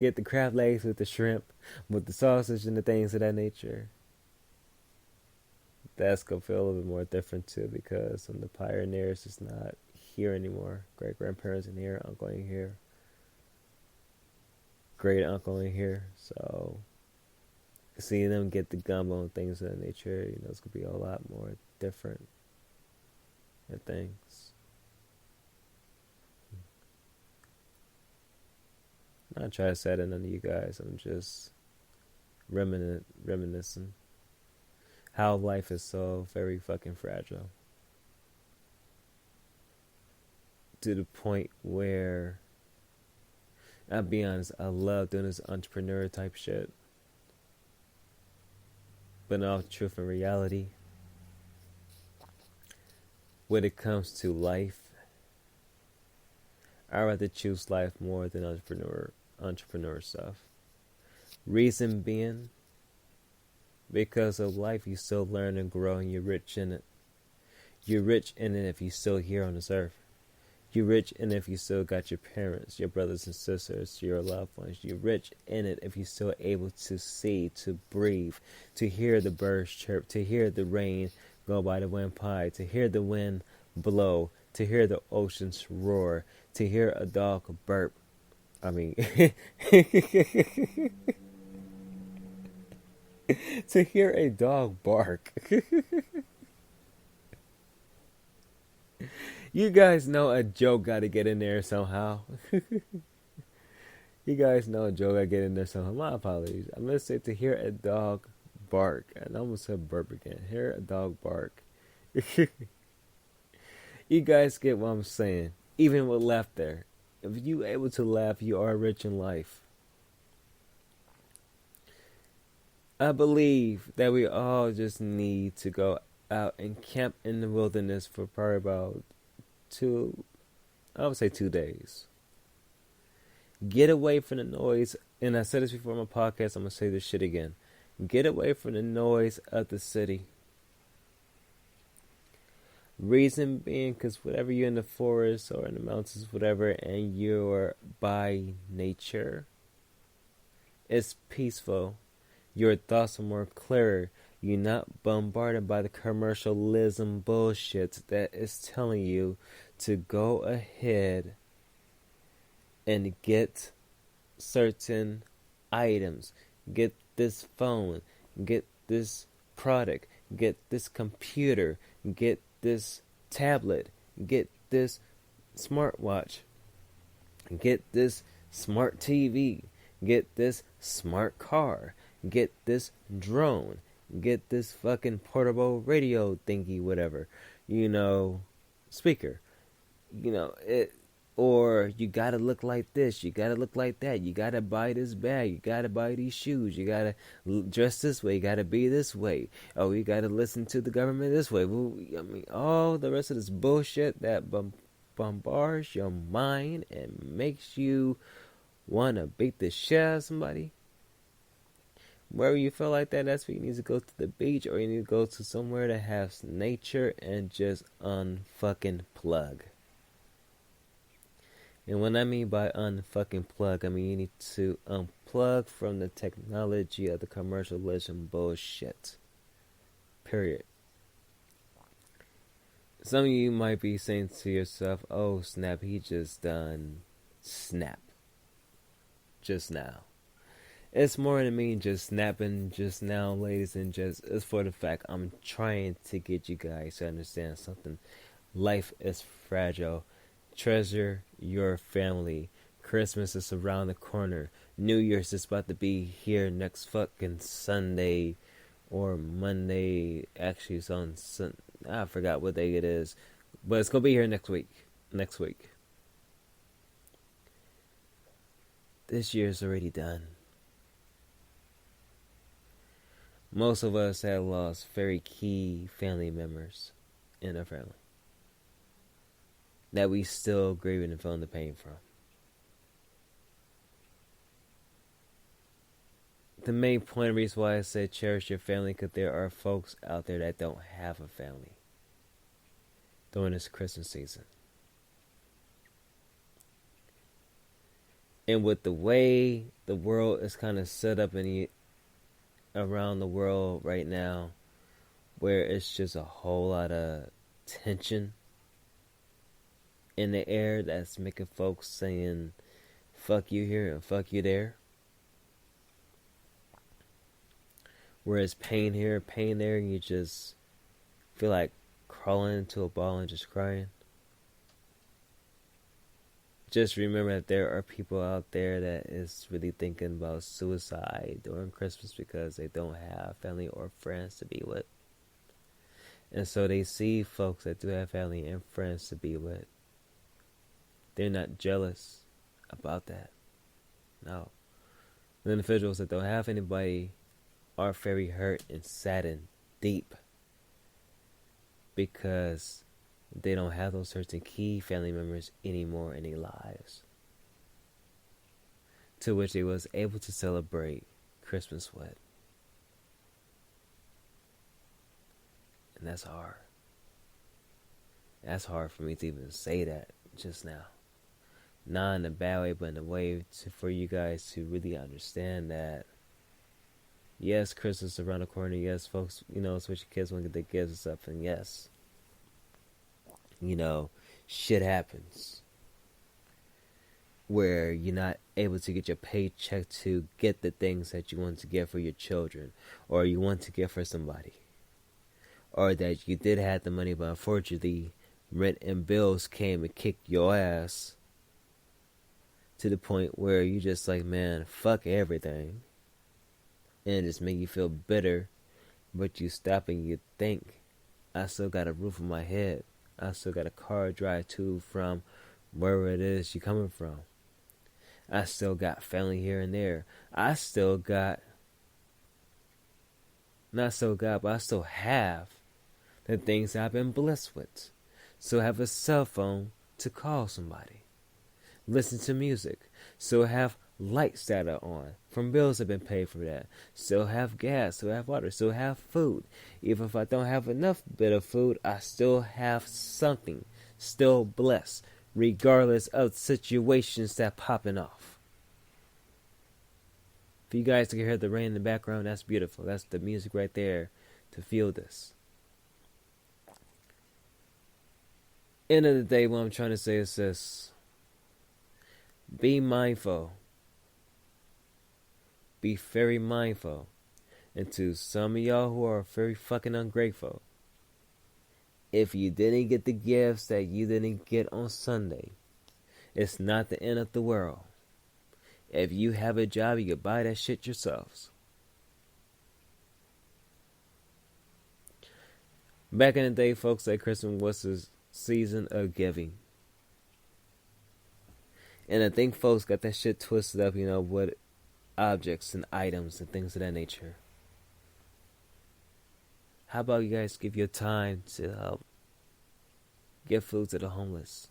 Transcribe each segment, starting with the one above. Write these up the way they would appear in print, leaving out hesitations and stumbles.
Get the crab legs with the shrimp, with the sausage and the things of that nature. That's gonna feel a little bit more different too because some of the pioneers is not here anymore. Great grandparents in here, uncle in here, great uncle in here. So seeing them get the gumbo and things of that nature, it's gonna be a lot more different and things. I'm not trying to say that none of you guys. I'm just reminiscing how life is so very fucking fragile to the point where I'll be honest, I love doing this entrepreneur type shit. But in all truth and reality, when it comes to life, I'd rather choose life more than entrepreneur stuff. Reason being, because of life, you still learn and grow, and you're rich in it. You're rich in it if you're still here on this earth. You're rich in it if you still got your parents, your brothers and sisters, your loved ones. You're rich in it if you're still able to see, to breathe, to hear the birds chirp, to hear the rain go by the windpipe, to hear the wind blow, to hear the oceans roar, to hear a dog burp. I mean, to hear a dog bark. You guys know a joke got to get in there somehow. You guys know a joke got to get in there somehow. My apologies. I'm going to say to hear a dog bark. And I almost said burp again. Hear a dog bark. You guys get what I'm saying. Even with laughter. If you able to laugh, you are rich in life. I believe that we all just need to go out and camp in the wilderness for probably about I would say 2 days. Get away from the noise, and I said this before on my podcast, I'm going to say this shit again. Get away from the noise of the city. Reason being, because whatever you're in the forest or in the mountains, whatever, and you're by nature, it's peaceful. Your thoughts are more clearer. You're not bombarded by the commercialism bullshit that is telling you to go ahead and get certain items. Get this phone. Get this product. Get this computer. Get this tablet. Get this smartwatch. Get this smart TV. Get this smart car. Get this drone. Get this fucking portable radio thingy, whatever, speaker, it, or you gotta look like this, you gotta look like that, you gotta buy this bag, you gotta buy these shoes, you gotta dress this way, you gotta be this way, oh, you gotta listen to the government this way. Well, I mean, all the rest of this bullshit that bombards your mind and makes you wanna beat the shit out of somebody. Wherever you feel like that, that's where you need to go to the beach, or you need to go to somewhere that has nature and just unfucking plug. And what I mean by unfucking plug, I mean you need to unplug from the technology of the commercialism bullshit. Period. Some of you might be saying to yourself, oh snap, he just done snap. Just now. It's more than me just snapping just now, ladies, and just it's for the fact I'm trying to get you guys to understand something. Life is fragile. Treasure your family. Christmas is around the corner. New Year's is about to be here next fucking Sunday or Monday. Actually, it's on I forgot what day it is, but it's gonna be here next week. Next week. This year's already done. Most of us have lost very key family members in our family that we still grieving and feeling the pain from. The main point of the reason why I say cherish your family, because there are folks out there that don't have a family during this Christmas season. And with the way the world is kind of set up around the world right now, where it's just a whole lot of tension in the air that's making folks saying fuck you here and fuck you there. Whereas pain here, pain there, and you just feel like crawling into a ball and just crying. Just remember that there are people out there that is really thinking about suicide during Christmas because they don't have family or friends to be with. And so they see folks that do have family and friends to be with. They're not jealous about that. No. The individuals that don't have anybody are very hurt and saddened deep because they don't have those certain key family members anymore in their lives, to which they was able to celebrate Christmas with. And that's hard. That's hard for me to even say that just now. Not in a bad way, but in a way for you guys to really understand that, yes, Christmas is around the corner. Yes, folks, switch your kids want to get their gifts and stuff. And yes, shit happens where you're not able to get your paycheck to get the things that you want to get for your children or you want to get for somebody. Or that you did have the money, but unfortunately, rent and bills came and kicked your ass to the point where you just like, man, fuck everything. And it just make you feel bitter, but you stop and you think, I still got a roof on my head. I still got a car to drive to from wherever it is you're coming from. I still got family here and there. I still got, not so got, but I still have the things I've been blessed with. Still have a cell phone to call somebody. Listen to music. Still have lights that are on from bills that have been paid for that. Still have gas, still have water, still have food. Even if I don't have enough bit of food, I still have something. Still blessed, regardless of situations that popping off. For you guys to hear the rain in the background, that's beautiful. That's the music right there to feel this. End of the day, what I'm trying to say is this. Be mindful. Be very mindful. And to some of y'all who are very fucking ungrateful, if you didn't get the gifts that you didn't get on Sunday, it's not the end of the world. If you have a job, you can buy that shit yourselves. Back in the day, folks, that Christmas was the season of giving. And I think folks got that shit twisted up, with objects and items and things of that nature. How about you guys give your time to help give food to the homeless?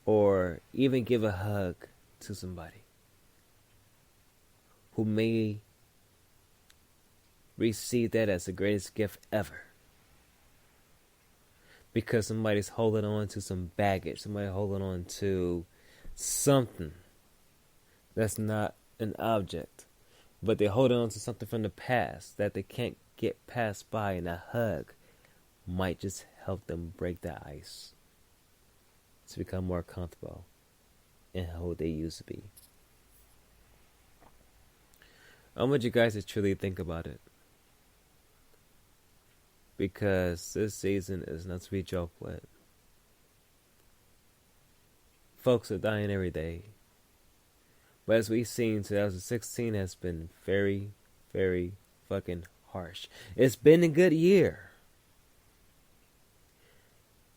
Or even give a hug to somebody who may receive that as the greatest gift ever. Because somebody's holding on to some baggage. Somebody holding on to something that's not an object. But they're holding on to something from the past that they can't get past by. And a hug might just help them break the ice to become more comfortable in who they used to be. I want you guys to truly think about it. Because this season is not to be joked with. Folks are dying every day. But as we've seen, 2016 has been very, very fucking harsh. It's been a good year.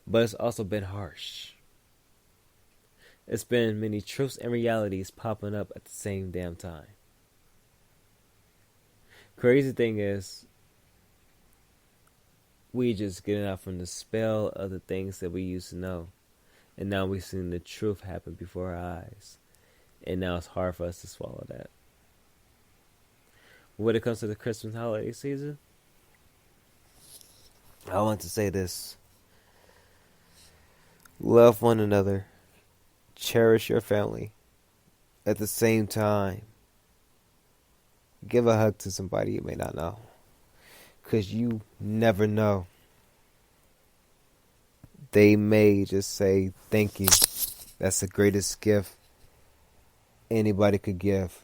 But it's also been harsh. It's been many truths and realities popping up at the same damn time. Crazy thing is, we just getting out from the spell of the things that we used to know. And now we've seen the truth happen before our eyes. And now it's hard for us to swallow that. When it comes to the Christmas holiday season, I want to say this. Love one another. cherish your family. At the same time, give a hug to somebody you may not know. Because you never know. They may just say thank you. That's the greatest gift anybody could give.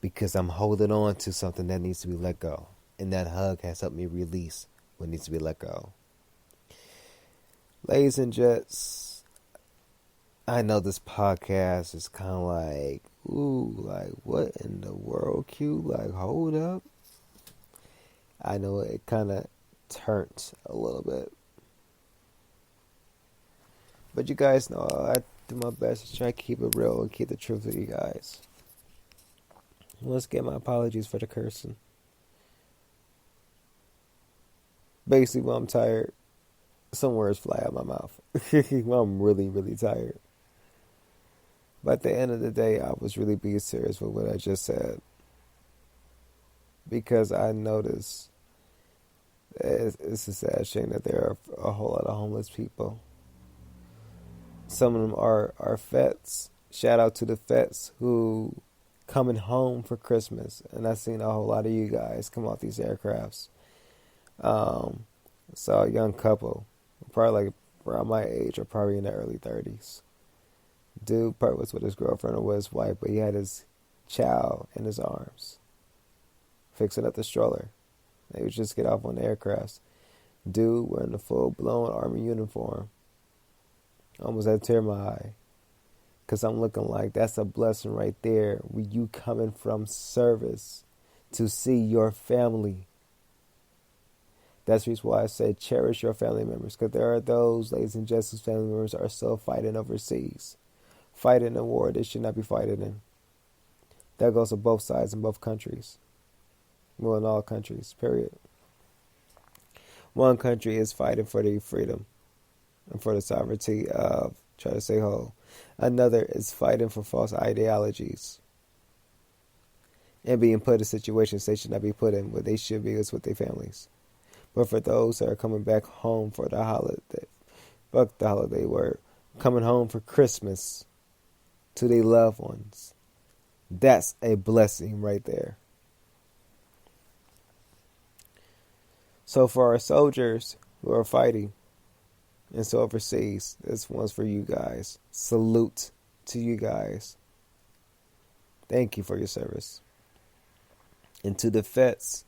Because I'm holding on to something that needs to be let go. And that hug has helped me release what needs to be let go. Ladies and gents, I know this podcast is kind of like, ooh, like what in the world, Q? Like, hold up. I know it kind of turns a little bit. But you guys know I do my best to try to keep it real and keep the truth with you guys. Let's get my apologies for the cursing. Basically, when I'm tired, some words fly out my mouth. When I'm really, really tired. But at the end of the day, I was really being serious with what I just said. Because I noticed it's a sad shame that there are a whole lot of homeless people. Some of them are vets. Shout out to the vets who coming home for Christmas. And I've seen a whole lot of you guys come off these aircrafts. Saw a young couple, probably like around my age or probably in their early 30s. Dude probably was with his girlfriend or with his wife, but he had his child in his arms, fixing up the stroller. They would just get off on the aircrafts. Dude wearing a full-blown Army uniform. Almost had a tear in my eye. Because I'm looking like that's a blessing right there. With you coming from service to see your family. That's the reason why I say cherish your family members. Because there are those, ladies and gents, whose family members are still fighting overseas. Fighting a war they should not be fighting in. That goes to both sides in both countries. Well, in all countries, period. One country is fighting for their freedom and for the sovereignty of try to stay whole. Another is fighting for false ideologies and being put in situations they should not be put in, where they should be is with their families. But for those that are coming back home for the holiday, fuck the holiday word, coming home for Christmas to their loved ones, that's a blessing right there. So for our soldiers who are fighting and so overseas, this one's for you guys. Salute to you guys. Thank you for your service. And to the vets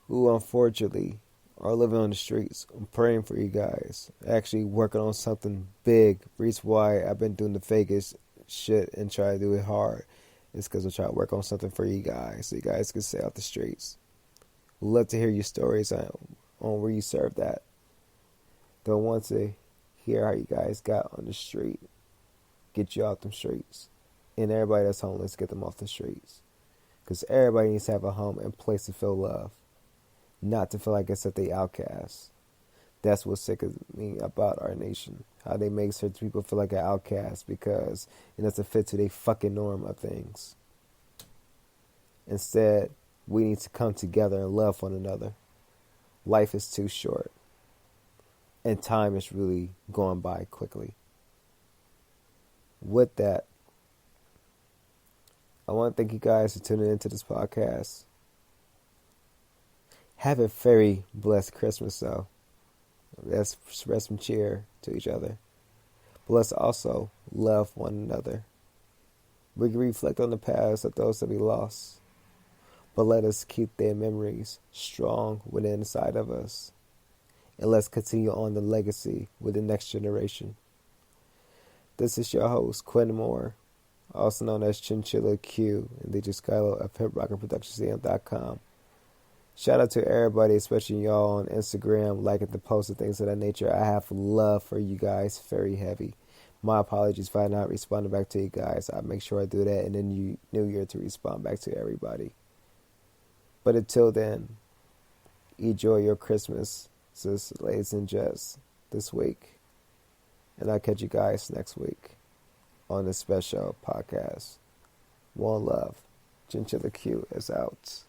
who unfortunately are living on the streets, I'm praying for you guys. Actually working on something big. Reason why I've been doing the fakest shit and try to do it hard is because I'm trying to work on something for you guys so you guys can stay out the streets. We'd love to hear your stories on where you served at. Don't want to hear how you guys got on the street. Get you off them streets. And everybody that's homeless, get them off the streets. Because everybody needs to have a home and place to feel love. Not to feel like it's that they outcasts. That's what's sick of me about our nation. How they make certain people feel like an outcast because it doesn't fit to their fucking norm of things. Instead, we need to come together and love one another. Life is too short. And time is really going by quickly. With that, I want to thank you guys for tuning into this podcast. Have a very blessed Christmas, though. Let's spread some cheer to each other. But let's also love one another. We can reflect on the past of those that we lost. But let us keep their memories strong within inside of us. And let's continue on the legacy with the next generation. This is your host, Quinn Moore, also known as Chinchilla Q, and DJ Skylo of HipRockinProductionsCM.com. Shout out to everybody, especially y'all on Instagram, liking the posts and things of that nature. I have love for you guys, very heavy. My apologies if I not responding back to you guys. I'll make sure I do that in the new year to respond back to everybody. But until then, enjoy your Christmas, ladies and gents, this week. And I'll catch you guys next week on this special podcast. One love. Chinchilla Q is out.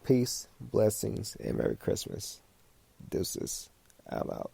Peace, blessings, and Merry Christmas. Deuces. I'm out.